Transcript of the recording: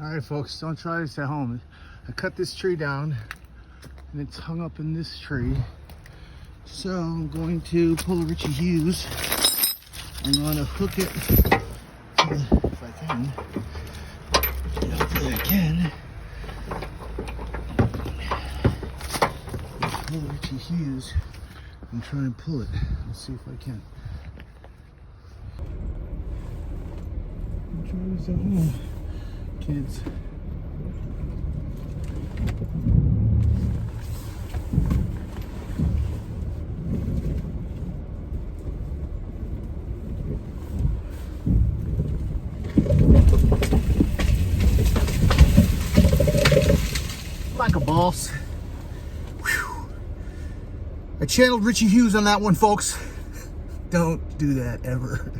All right, folks, don't try this at home. I cut this tree down and it's hung up in this tree. So I'm going to pull a Richie Hughes. I'm going to hook it if I can. Hopefully I can. Pull Richie Hughes and try and pull it. Let's see if I can. Try this at home, kids. Like a boss. Whew. I channeled Richie Hughes on that one, folks. Don't do that ever.